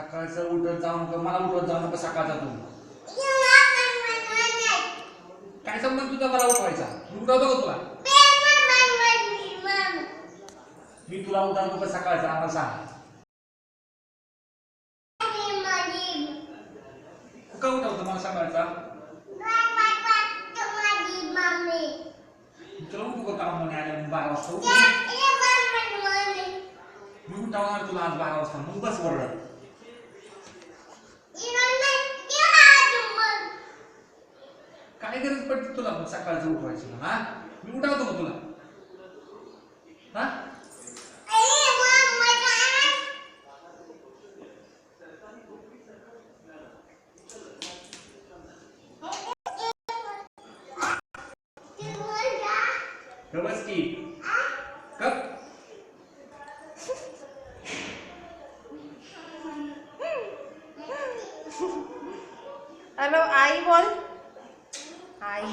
सकाळचं उठत जाऊ नको, मला उठवत जाऊ नको सकाळचा तू. काय संबंध तुझा मला उठवायचा? मी उठवतो का तुला? मी तुला उठवतो का सकाळचा आम्हाला सांग. का उठवतो मला सकाळचा? तुला उठू का काम म्हणे आल्या 12 वाजता उठू? मी उठवणार तुला आज 12 वाजता, मग बस वरडत. काय गरज पडते तुला सकाळचं उठवायची? हा, मी उठवतो का तुला? हा, बस की कप. हॅलो आई बोल. आई